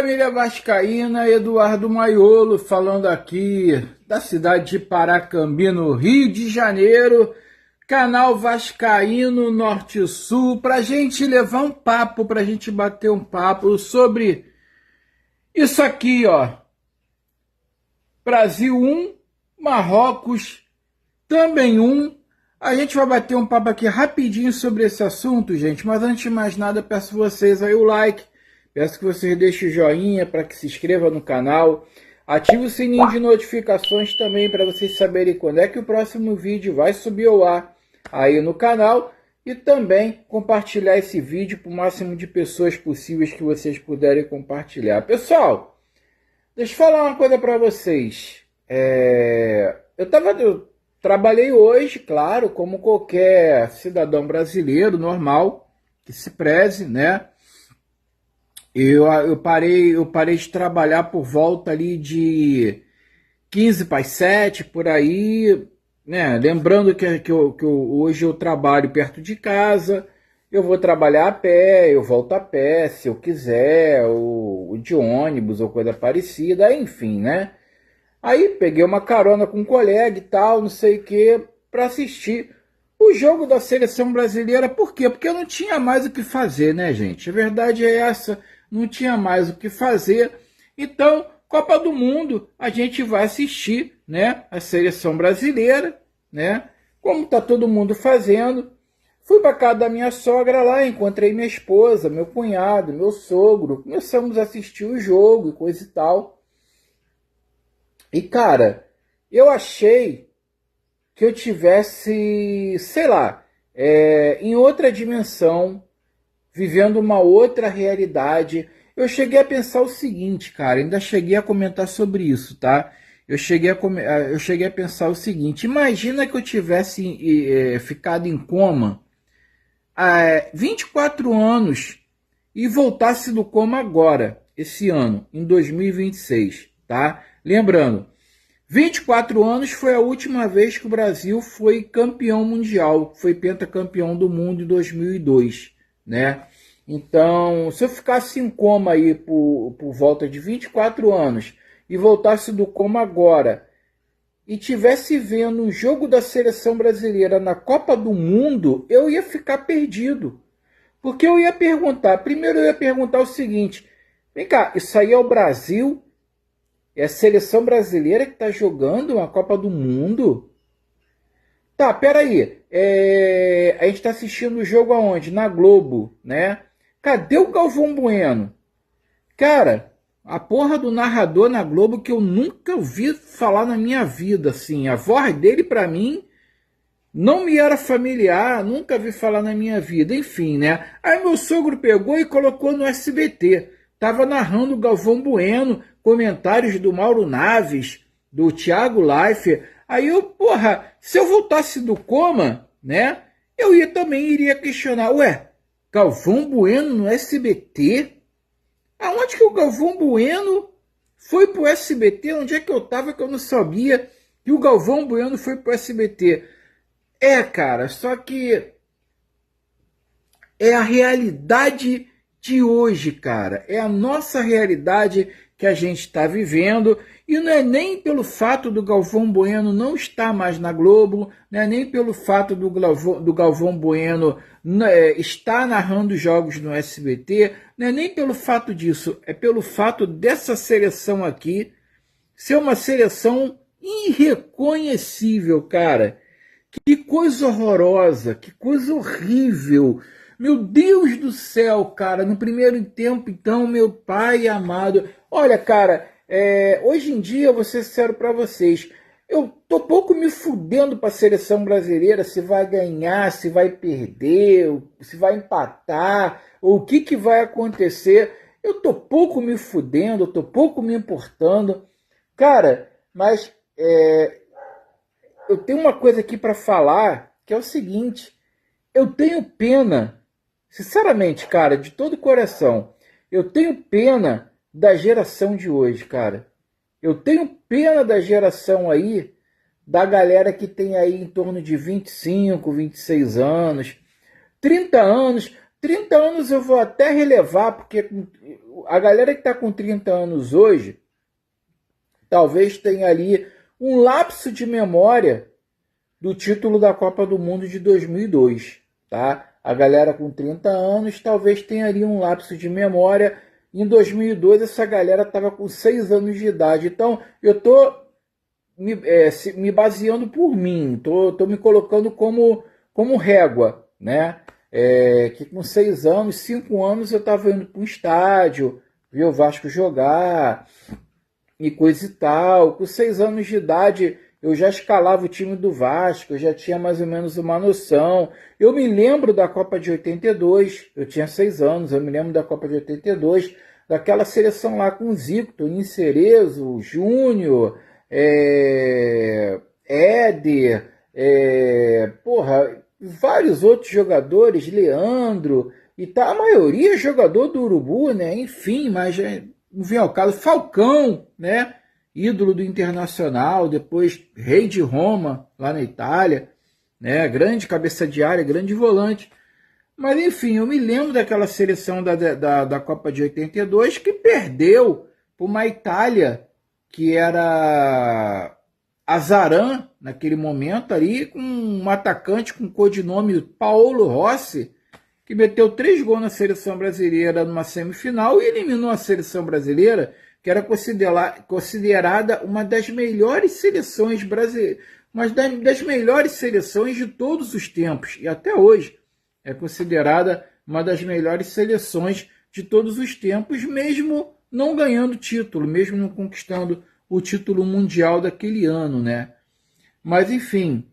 família vascaína, Eduardo Maiolo falando aqui da cidade de Paracambi, no Rio de Janeiro, canal Vascaíno Norte e Sul, para a gente levar um papo, para a gente bater um papo sobre isso aqui, ó. Brasil 1, Marrocos também 1. A gente vai bater um papo aqui rapidinho sobre esse assunto, gente, mas antes de mais nada, peço vocês aí o like. Peço que vocês deixem o joinha para que se inscreva no canal. Ative o sininho de notificações também para vocês saberem quando é que o próximo vídeo vai subir ao ar aí no canal. E também compartilhar esse vídeo para o máximo de pessoas possíveis que vocês puderem compartilhar. Pessoal, deixa eu falar uma coisa para vocês. Eu trabalhei hoje, claro, como qualquer cidadão brasileiro normal, que se preze, né? Eu parei de trabalhar por volta ali de 15 para as 7, por aí, né? Lembrando que hoje eu trabalho perto de casa, eu vou trabalhar a pé, eu volto a pé, se eu quiser, ou de ônibus ou coisa parecida, enfim, né? Aí peguei uma carona com um colega e tal, não sei o que, para assistir o jogo da seleção brasileira. Por quê? Porque eu não tinha mais o que fazer, né, gente? A verdade é essa, não tinha mais o que fazer. Então, Copa do Mundo, a gente vai assistir, né, a seleção brasileira, né? Como tá todo mundo fazendo. Fui para casa da minha sogra lá, encontrei minha esposa, meu cunhado, meu sogro. Começamos a assistir o jogo e coisa e tal. E, cara, eu achei que eu tivesse, sei lá, em outra dimensão, vivendo uma outra realidade. Eu cheguei a pensar o seguinte, cara, ainda cheguei a comentar sobre isso, tá? Eu cheguei a pensar o seguinte: imagina que eu tivesse ficado em coma há 24 anos e voltasse do coma agora, esse ano, em 2026, tá? Lembrando, 24 anos foi a última vez que o Brasil foi campeão mundial, foi pentacampeão do mundo em 2002, né? Então, se eu ficasse em coma aí por volta de 24 anos e voltasse do coma agora e tivesse vendo um jogo da seleção brasileira na Copa do Mundo, eu ia ficar perdido. Porque eu ia perguntar, primeiro eu ia perguntar o seguinte: vem cá, isso aí é o Brasil? É a seleção brasileira que está jogando uma Copa do Mundo? Tá, peraí. A gente está assistindo o jogo aonde? Na Globo, né? Cadê o Galvão Bueno? Cara, a porra do narrador na Globo que eu nunca ouvi falar na minha vida, assim. A voz dele, pra mim, não me era familiar, nunca vi falar na minha vida. Enfim, né? Aí meu sogro pegou e colocou no SBT. Tava narrando o Galvão Bueno, comentários do Mauro Naves, do Thiago Leifert. Aí eu, porra, se eu voltasse do coma, né, eu também iria questionar: ué, Galvão Bueno no SBT? Aonde que o Galvão Bueno foi pro SBT? Onde é que eu tava que eu não sabia que o Galvão Bueno foi pro SBT? Cara, só que é a realidade de hoje, cara. É a nossa realidade que a gente está vivendo, e não é nem pelo fato do Galvão Bueno não estar mais na Globo, não é nem pelo fato do Galvão Bueno estar narrando jogos no SBT, não é nem pelo fato disso, é pelo fato dessa seleção aqui ser uma seleção irreconhecível, cara. Que coisa horrorosa, que coisa horrível. Meu Deus do céu, cara, no primeiro tempo, então, meu pai amado. Olha, cara, hoje em dia, eu vou ser sincero pra vocês, eu tô pouco me fudendo pra seleção brasileira, se vai ganhar, se vai perder, se vai empatar, ou o que vai acontecer. Eu tô pouco me fudendo, eu tô pouco me importando. Cara, mas eu tenho uma coisa aqui pra falar, que é o seguinte: eu tenho pena, sinceramente, cara, de todo o coração, eu tenho pena da geração de hoje, cara. Eu tenho pena da geração aí, da galera que tem aí em torno de 25, 26 anos, 30 anos. 30 anos eu vou até relevar, porque a galera que está com 30 anos hoje, talvez tenha ali um lapso de memória do título da Copa do Mundo de 2002, tá? A galera com 30 anos talvez tenha ali um lapso de memória. Em 2002 essa galera estava com 6 anos de idade. Então eu tô me baseando por mim, tô me colocando como régua, né? Que com 6 anos, 5 anos eu estava indo para um estádio, ver o Vasco jogar e coisa e tal. Com 6 anos de idade eu já escalava o time do Vasco, eu já tinha mais ou menos uma noção. Eu me lembro da Copa de 82, eu tinha 6 anos, eu me lembro da Copa de 82, daquela seleção lá com o Zico, Toninho Cerezo, Júnior, Éder, vários outros jogadores, Leandro, e tá, a maioria jogador do Urubu, né? Enfim, mas não vem ao caso, Falcão, né? Ídolo do Internacional, depois rei de Roma, lá na Itália, né? Grande cabeça de área, grande volante. Mas enfim, eu me lembro daquela seleção da Copa de 82 que perdeu para uma Itália que era azarã naquele momento ali, com um atacante com codinome Paolo Rossi, que meteu 3 gols na seleção brasileira numa semifinal e eliminou a seleção brasileira, que era considerada uma das melhores seleções brasileiras, uma das melhores seleções de todos os tempos, e até hoje é considerada uma das melhores seleções de todos os tempos, mesmo não ganhando título, mesmo não conquistando o título mundial daquele ano, né? Mas enfim,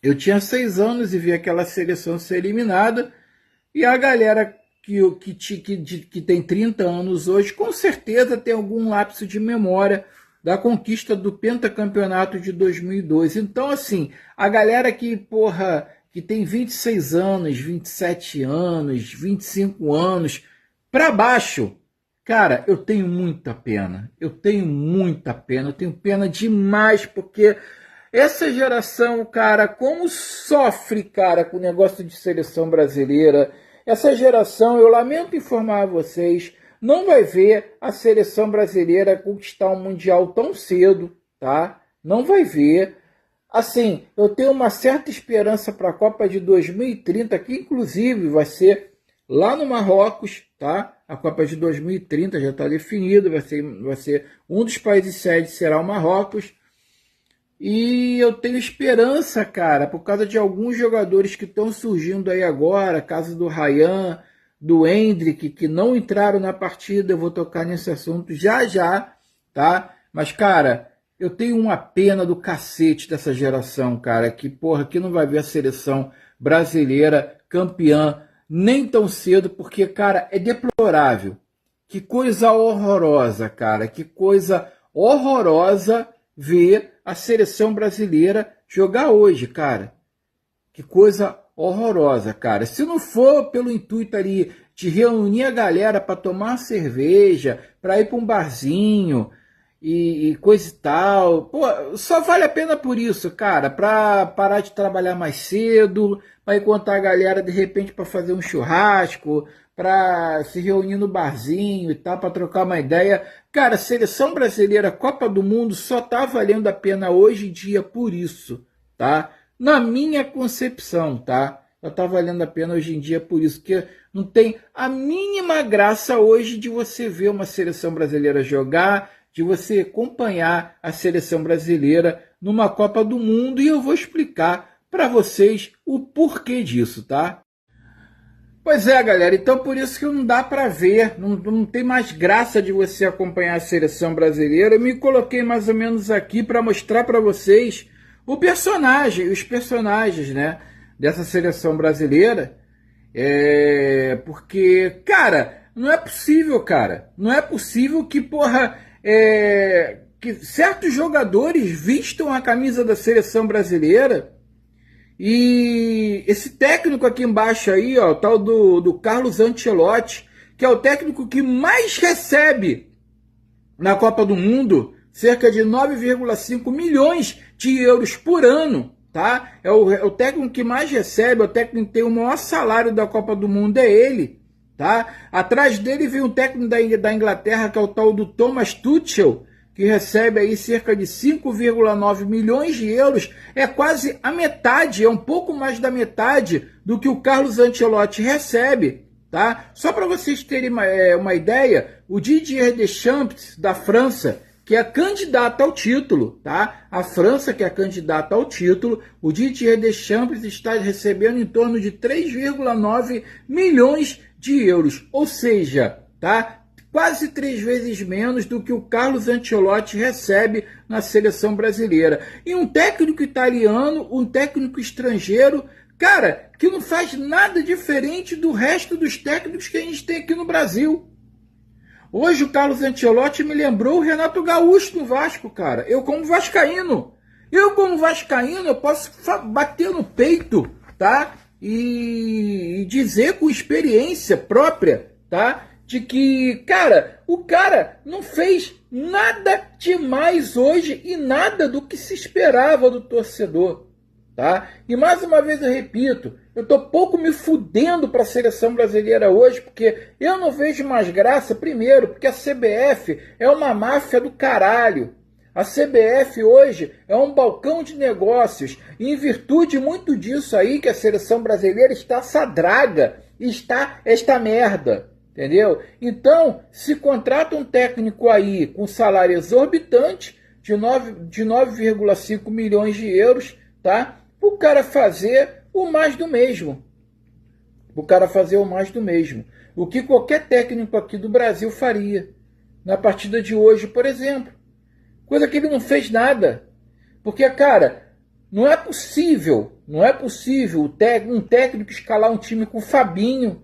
eu tinha 6 anos e vi aquela seleção ser eliminada, e a galera que tem 30 anos hoje, com certeza tem algum lapso de memória da conquista do pentacampeonato de 2002. Então, assim, a galera que tem 26 anos, 27 anos, 25 anos, para baixo, cara, eu tenho muita pena. Eu tenho pena demais, porque essa geração, cara, como sofre, cara, com o negócio de seleção brasileira. Essa geração, eu lamento informar a vocês, não vai ver a seleção brasileira conquistar um mundial tão cedo, tá? Não vai ver. Assim, eu tenho uma certa esperança para a Copa de 2030, que inclusive vai ser lá no Marrocos, tá? A Copa de 2030 já está definida, vai ser um dos países sede será o Marrocos. E eu tenho esperança, cara, por causa de alguns jogadores que estão surgindo aí agora, caso do Ryan, do Endrick, que não entraram na partida. Eu vou tocar nesse assunto já, tá? Mas, cara, eu tenho uma pena do cacete dessa geração, cara, que não vai ver a seleção brasileira campeã nem tão cedo, porque, cara, é deplorável. Que coisa horrorosa, cara, que coisa horrorosa ver a seleção brasileira jogar hoje, cara. Que coisa horrorosa, cara. Se não for pelo intuito ali de reunir a galera para tomar uma cerveja, para ir para um barzinho e coisa e tal, só vale a pena por isso, cara, para parar de trabalhar mais cedo, para encontrar a galera de repente para fazer um churrasco, para se reunir no barzinho e tal, para trocar uma ideia. Cara, seleção brasileira, Copa do Mundo, só tá valendo a pena hoje em dia por isso, tá? Na minha concepção, tá? Só tá valendo a pena hoje em dia por isso, porque não tem a mínima graça hoje de você ver uma seleção brasileira jogar, de você acompanhar a seleção brasileira numa Copa do Mundo, e eu vou explicar para vocês o porquê disso, tá? Pois é, galera, então por isso que não dá para ver, não tem mais graça de você acompanhar a seleção brasileira. Eu me coloquei mais ou menos aqui para mostrar para vocês os personagens, né, dessa seleção brasileira, porque, cara, não é possível que, que certos jogadores vistam a camisa da seleção brasileira. E esse técnico aqui embaixo aí, ó, o tal do Carlos Ancelotti, que é o técnico que mais recebe na Copa do Mundo, cerca de 9,5 milhões de euros por ano, tá? É o técnico que mais recebe, é o técnico que tem o maior salário da Copa do Mundo, é ele, tá? Atrás dele vem um técnico da Inglaterra, que é o tal do Thomas Tuchel, que recebe aí cerca de 5,9 milhões de euros, é quase a metade, é um pouco mais da metade do que o Carlos Ancelotti recebe, tá? Só para vocês terem uma ideia, o Didier Deschamps, da França, que é candidata ao título, tá? A França, que é candidata ao título, o Didier Deschamps está recebendo em torno de 3,9 milhões de euros, ou seja, tá? Quase 3 vezes menos do que o Carlos Ancelotti recebe na seleção brasileira. E um técnico italiano, um técnico estrangeiro, cara, que não faz nada diferente do resto dos técnicos que a gente tem aqui no Brasil. Hoje o Carlos Ancelotti me lembrou o Renato Gaúcho no Vasco, cara. Eu como vascaíno, eu posso bater no peito, tá? E dizer com experiência própria, tá? De que, cara, o cara não fez nada demais hoje e nada do que se esperava do torcedor, tá? E mais uma vez eu repito, eu tô pouco me fudendo para a seleção brasileira hoje, porque eu não vejo mais graça, primeiro, porque a CBF é uma máfia do caralho. A CBF hoje é um balcão de negócios, e em virtude muito disso aí que a seleção brasileira está essa draga, está esta merda. Entendeu? Então, se contrata um técnico aí com salário exorbitante de 9,5 milhões de euros, tá? O cara fazer o mais do mesmo. O cara fazer o mais do mesmo. O que qualquer técnico aqui do Brasil faria na partida de hoje, por exemplo. Coisa que ele não fez nada. Porque, cara, não é possível um técnico escalar um time com Fabinho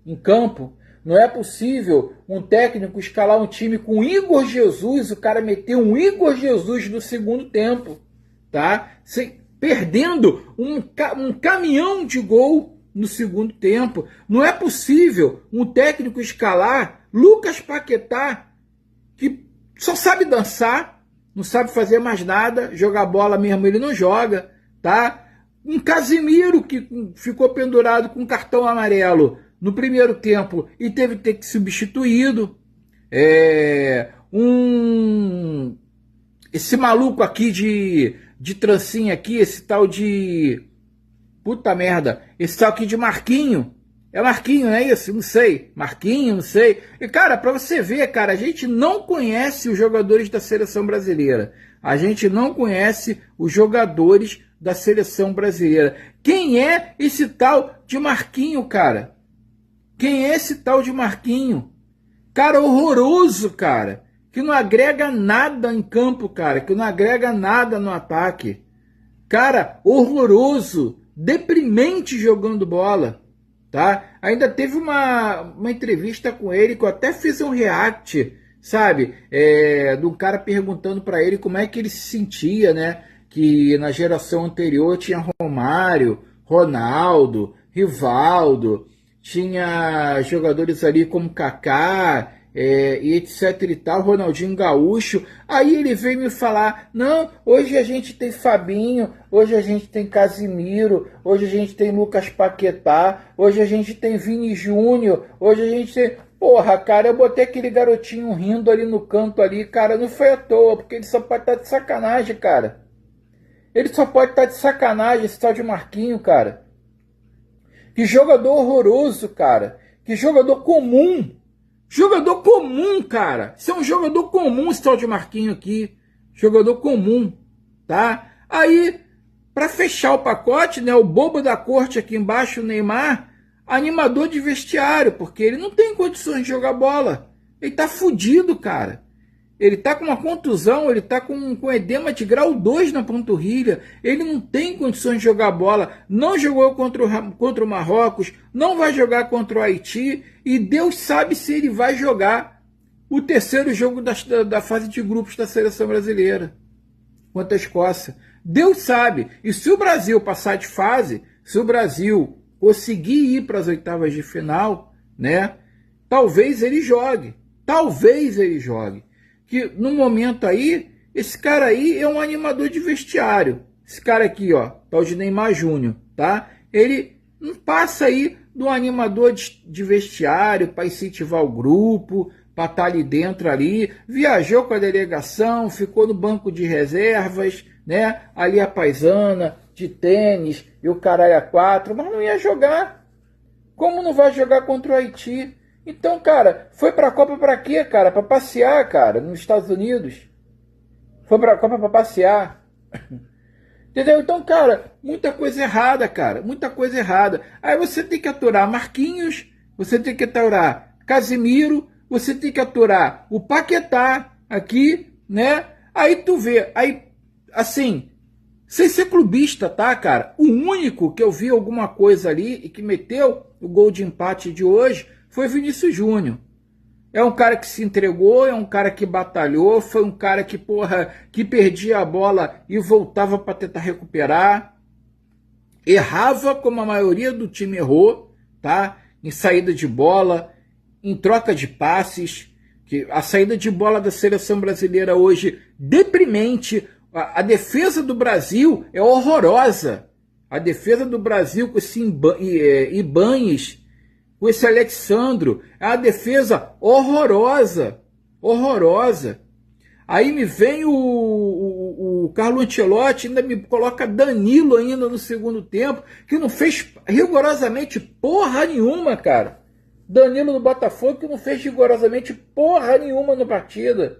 em campo. Não é possível um técnico escalar um time com Igor Jesus, o cara meter um Igor Jesus no segundo tempo, tá? Perdendo um caminhão de gol no segundo tempo. Não é possível um técnico escalar Lucas Paquetá, que só sabe dançar, não sabe fazer mais nada, jogar bola mesmo ele não joga, tá? Um Casimiro que ficou pendurado com cartão amarelo no primeiro tempo e teve que ter que ser substituído. Esse maluco aqui de trancinha aqui, esse tal de... Puta merda, esse tal aqui de Marquinho. É Marquinho, não é isso? Não sei. Marquinho, não sei. E, cara, pra você ver, cara, a gente não conhece os jogadores da seleção brasileira. A gente não conhece os jogadores da seleção brasileira. Quem é esse tal de Marquinho, cara? Quem é esse tal de Marquinho? Cara horroroso, cara. Que não agrega nada em campo, cara. Que não agrega nada no ataque. Cara horroroso. Deprimente jogando bola. Tá? Ainda teve uma entrevista com ele que eu até fiz um react, sabe? De um cara perguntando para ele como é que ele se sentia, né? Que na geração anterior tinha Romário, Ronaldo, Rivaldo, tinha jogadores ali como Kaká, e etc e tal, Ronaldinho Gaúcho. Aí ele veio me falar, não, hoje a gente tem Fabinho, hoje a gente tem Casimiro, hoje a gente tem Lucas Paquetá, hoje a gente tem Vini Júnior, hoje a gente tem... Porra, cara, eu botei aquele garotinho rindo ali no canto ali, cara, não foi à toa, porque ele só pode estar de sacanagem, cara. Ele só pode estar de sacanagem, esse tal de Marquinho, cara. Que jogador horroroso, cara. Que jogador comum. Jogador comum, cara. Isso é um jogador comum, esse tal de Marquinho aqui. Jogador comum, tá? Aí, para fechar o pacote, né, o bobo da corte aqui embaixo, o Neymar, animador de vestiário, porque ele não tem condições de jogar bola. Ele tá fudido, cara. Ele tá com uma contusão, ele tá com edema de grau 2 na panturrilha, ele não tem condições de jogar bola, não jogou contra o Marrocos, não vai jogar contra o Haiti, e Deus sabe se ele vai jogar o terceiro jogo da fase de grupos da seleção brasileira, contra a Escócia. Deus sabe, e se o Brasil passar de fase, se o Brasil conseguir ir para as oitavas de final, né, talvez ele jogue, que no momento aí, esse cara aí é um animador de vestiário. Esse cara aqui, ó, tal de Neymar Júnior, tá? Ele não passa aí do animador de vestiário para incentivar o grupo, para estar ali dentro ali, viajou com a delegação, ficou no banco de reservas, né? Ali a paisana, de tênis e o caralho a quatro, mas não ia jogar. Como não vai jogar contra o Haiti? Então, cara, foi pra Copa pra quê, cara? Pra passear, cara, nos Estados Unidos. Foi pra Copa pra passear. Entendeu? Então, cara, muita coisa errada, cara. Muita coisa errada. Aí você tem que aturar Marquinhos, você tem que aturar Casimiro, você tem que aturar o Paquetá aqui, né? Aí tu vê, aí, assim, sem ser clubista, tá, cara? O único que eu vi alguma coisa ali e que meteu o gol de empate de hoje foi Vinícius Júnior. É um cara que se entregou, é um cara que batalhou, foi um cara que, porra, que perdia a bola e voltava para tentar recuperar. Errava como a maioria do time errou, tá? Em saída de bola, em troca de passes. Que a saída de bola da seleção brasileira hoje, deprimente. A defesa do Brasil é horrorosa. A defesa do Brasil com esse Ibañez, com esse Alexandro, é uma defesa horrorosa. Horrorosa. Aí me vem o Carlo Ancelotti, ainda me coloca Danilo ainda no segundo tempo, que não fez rigorosamente porra nenhuma, cara. Danilo do Botafogo que não fez rigorosamente porra nenhuma na partida.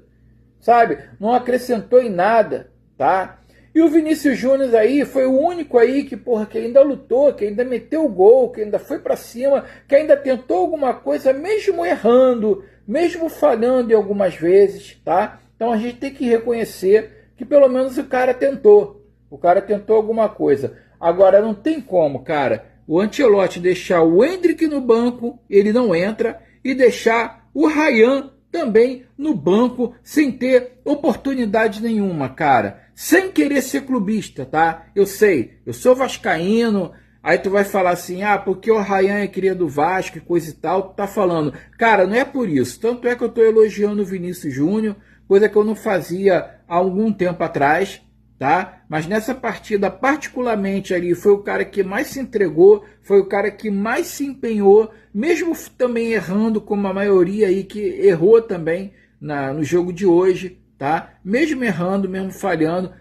Sabe? Não acrescentou em nada, tá? E o Vinícius Júnior aí foi o único aí que, porra, que ainda lutou, que ainda meteu o gol, que ainda foi pra cima, que ainda tentou alguma coisa, mesmo errando, mesmo falhando em algumas vezes, tá? Então a gente tem que reconhecer que pelo menos o cara tentou. O cara tentou alguma coisa. Agora não tem como, cara, o Ancelotti deixar o Endrick no banco, ele não entra, e deixar o Ryan também no banco, sem ter oportunidade nenhuma, cara. Sem querer ser clubista, tá? Eu sei, eu sou vascaíno, aí tu vai falar assim, porque o Ryan é cria do Vasco e coisa e tal, tu tá falando. Cara, não é por isso. Tanto é que eu tô elogiando o Vinícius Júnior, coisa que eu não fazia há algum tempo atrás, tá? Mas nessa partida, particularmente ali, foi o cara que mais se entregou, foi o cara que mais se empenhou, mesmo também errando, como a maioria aí que errou também no jogo de hoje, tá? Mesmo errando, mesmo falhando,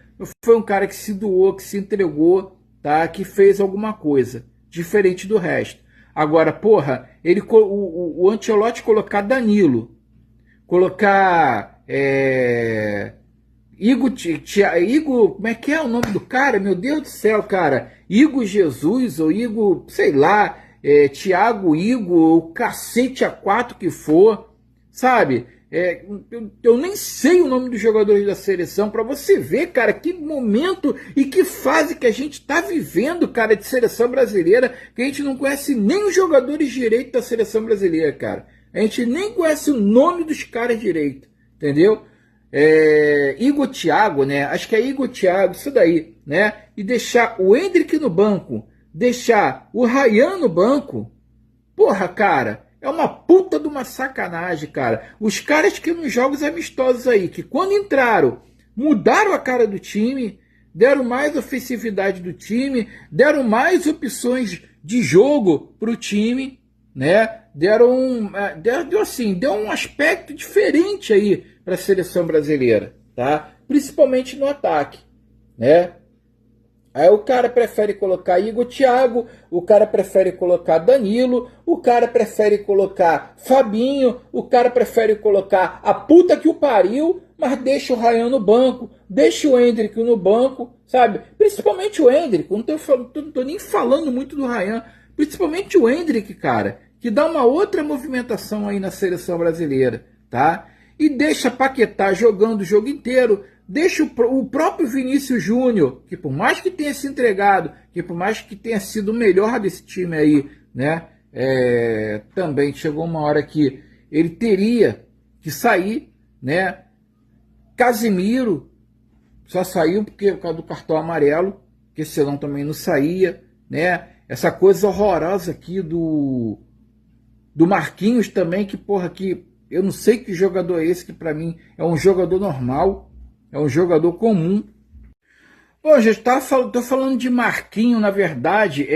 foi um cara que se doou, que se entregou, tá? Que fez alguma coisa, diferente do resto. Agora, porra, o Ancelotti colocar Danilo, colocar Igor, como é que é o nome do cara? Meu Deus do céu, cara. Igor Jesus, ou Igor, sei lá, Thiago Igor, o cacete A4 que for, sabe? Eu nem sei o nome dos jogadores da seleção, para você ver, cara, que momento e que fase que a gente tá vivendo, cara, de seleção brasileira, que a gente não conhece nem os jogadores direito da seleção brasileira, cara. A gente nem conhece o nome dos caras direito, entendeu? Igor Thiago, né? Acho que é Igor Thiago, isso daí, né? E deixar o Endrick no banco, deixar o Ryan no banco, porra, cara, é uma puta de uma sacanagem, cara. Os caras que nos jogos amistosos aí, que quando entraram, mudaram a cara do time, deram mais ofensividade do time, deram mais opções de jogo pro time, né? Deu um aspecto diferente aí para a seleção brasileira, tá? Principalmente no ataque, né? Aí o cara prefere colocar Igor Thiago, o cara prefere colocar Danilo, o cara prefere colocar Fabinho, o cara prefere colocar a puta que o pariu, mas deixa o Ryan no banco, deixa o Endrick no banco, sabe? Principalmente o Endrick, não tô nem falando muito do Ryan, principalmente o Endrick, cara, que dá uma outra movimentação aí na seleção brasileira, tá? E deixa Paquetá jogando o jogo inteiro, deixa o próprio Vinícius Júnior, que por mais que tenha se entregado, que por mais que tenha sido o melhor desse time aí, né? Também chegou uma hora que ele teria que sair, né? Casimiro só saiu por causa do cartão amarelo, porque senão também não saía, né? Essa coisa horrorosa aqui do Marquinhos também, que porra, que eu não sei que jogador é esse, que pra mim é um jogador normal, é um jogador comum. Bom, gente, tô falando de Marquinho, na verdade,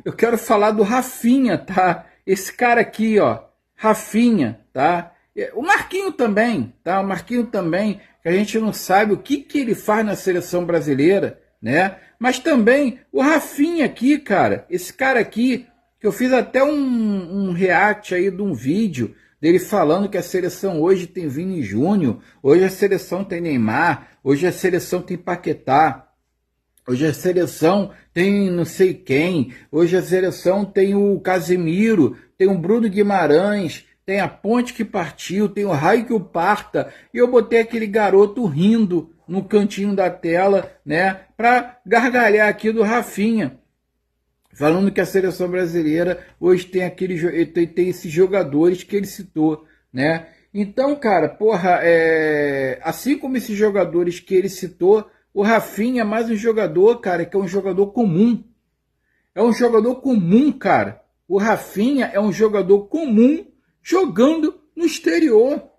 eu quero falar do Rafinha, tá? Esse cara aqui, ó, Rafinha, tá? O Marquinho também, tá? O Marquinho também, que a gente não sabe o que ele faz na seleção brasileira, né? Mas também o Rafinha aqui, cara, esse cara aqui, que eu fiz até um react aí de um vídeo dele falando que a seleção hoje tem Vini Júnior, hoje a seleção tem Neymar, hoje a seleção tem Paquetá, hoje a seleção tem não sei quem, hoje a seleção tem o Casemiro, tem o Bruno Guimarães, tem a Ponte que partiu, tem o Raio que o parta, e eu botei aquele garoto rindo no cantinho da tela, né, para gargalhar aqui do Rafinha, falando que a seleção brasileira hoje tem esses jogadores que ele citou, né? Então, cara, porra, assim como esses jogadores que ele citou, o Rafinha é mais um jogador, cara, que é um jogador comum. É um jogador comum, cara. O Rafinha é um jogador comum jogando no exterior.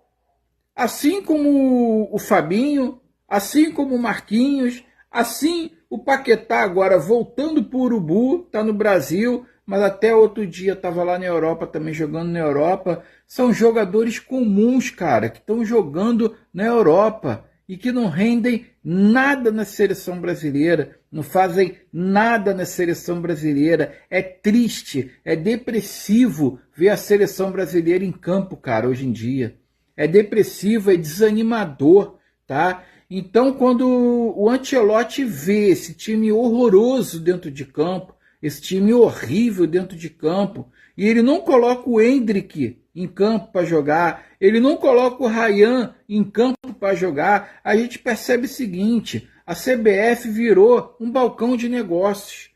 Assim como o Fabinho, assim como o Marquinhos, assim o Paquetá agora voltando para o Urubu, está no Brasil, mas até outro dia estava lá na Europa também jogando na Europa. São jogadores comuns, cara, que estão jogando na Europa e que não rendem nada na seleção brasileira, não fazem nada na seleção brasileira. É triste, é depressivo ver a seleção brasileira em campo, cara, hoje em dia. É depressivo, é desanimador, tá? Então, quando o Ancelotti vê esse time horroroso dentro de campo, esse time horrível dentro de campo, e ele não coloca o Endrick em campo para jogar, ele não coloca o Ryan em campo para jogar, a gente percebe o seguinte: a CBF virou um balcão de negócios.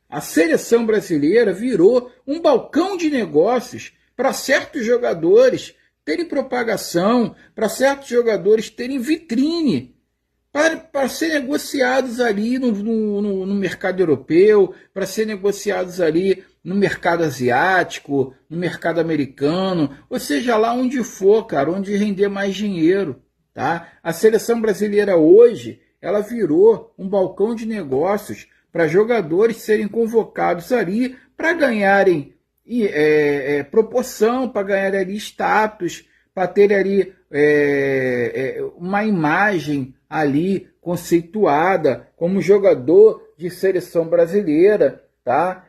A seleção brasileira virou um balcão de negócios para certos jogadores terem propagação, para certos jogadores terem vitrine, para ser negociados ali no mercado europeu, para ser negociados ali no mercado asiático, no mercado americano, ou seja, lá onde for, cara, onde render mais dinheiro, tá? A seleção brasileira hoje, ela virou um balcão de negócios para jogadores serem convocados ali para ganharem proporção, para ganhar ali status, para ter ali uma imagem ali conceituada como jogador de seleção brasileira, tá?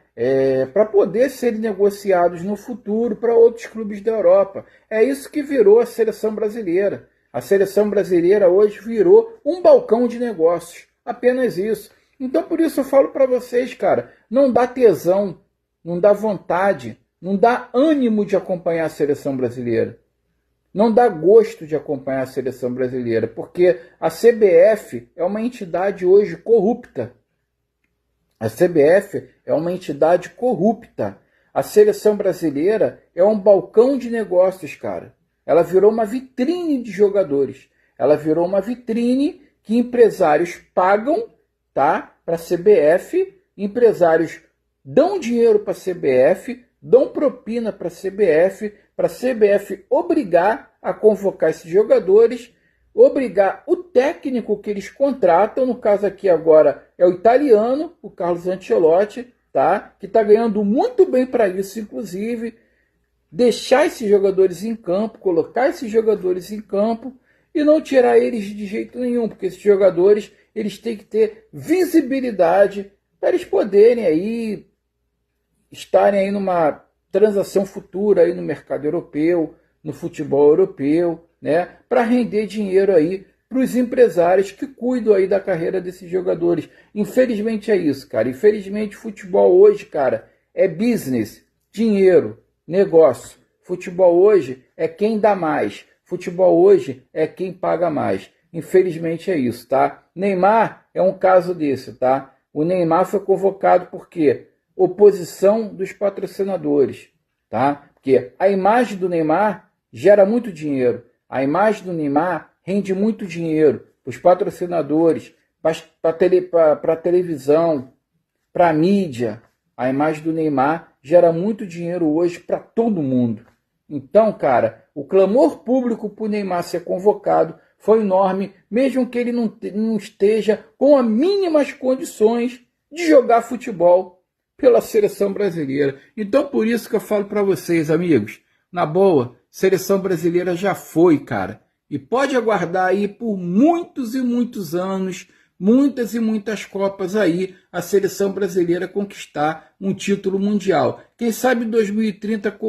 Para poder serem negociados no futuro para outros clubes da Europa. É isso que virou a seleção brasileira. A seleção brasileira hoje virou um balcão de negócios. Apenas isso. Então por isso eu falo para vocês, cara, não dá tesão, não dá vontade, não dá ânimo de acompanhar a seleção brasileira. Não dá gosto de acompanhar a seleção brasileira, porque a CBF é uma entidade hoje corrupta. A CBF é uma entidade corrupta. A seleção brasileira é um balcão de negócios, cara. Ela virou uma vitrine de jogadores. Ela virou uma vitrine que empresários pagam, tá, para a CBF, empresários dão dinheiro para a CBF, dão propina para a CBF obrigar a convocar esses jogadores, obrigar o técnico que eles contratam, no caso aqui agora é o italiano, o Carlos Ancelotti, tá? Que está ganhando muito bem para isso, inclusive, deixar esses jogadores em campo, colocar esses jogadores em campo e não tirar eles de jeito nenhum, porque esses jogadores eles têm que ter visibilidade para eles poderem aí estarem aí numa transação futura aí no mercado europeu, no futebol europeu, né, para render dinheiro aí para os empresários que cuidam aí da carreira desses jogadores. Infelizmente é isso, cara. Infelizmente futebol hoje, cara, é business, dinheiro, negócio. Futebol hoje é quem dá mais. Futebol hoje é quem paga mais. Infelizmente é isso, tá? Neymar é um caso desse, tá? O Neymar foi convocado por quê? Oposição dos patrocinadores, tá? Porque a imagem do Neymar gera muito dinheiro. A imagem do Neymar rende muito dinheiro para os patrocinadores, para a televisão, para a mídia. A imagem do Neymar gera muito dinheiro hoje para todo mundo. Então, cara, o clamor público para o Neymar ser convocado foi enorme, mesmo que ele não esteja com as mínimas condições de jogar futebol pela seleção brasileira. Então, por isso que eu falo para vocês, amigos, na boa, seleção brasileira já foi, cara. E pode aguardar aí por muitos e muitos anos, muitas e muitas Copas aí, a seleção brasileira conquistar um título mundial. Quem sabe em 2030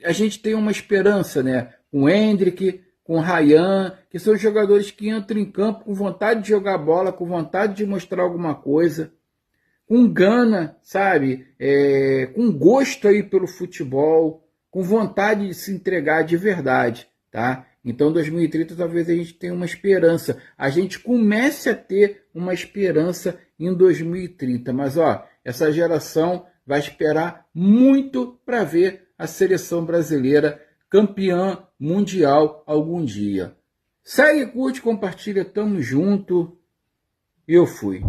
a gente tem uma esperança, né? Com o Endrick, com o Ryan, que são jogadores que entram em campo com vontade de jogar bola, com vontade de mostrar alguma coisa, com gana, sabe? Com gosto aí pelo futebol, com vontade de se entregar de verdade, tá? Então, 2030 talvez a gente tenha uma esperança. A gente comece a ter uma esperança em 2030. Mas, ó, essa geração vai esperar muito para ver a seleção brasileira campeã mundial algum dia. Segue, curte, compartilha, tamo junto. Eu fui.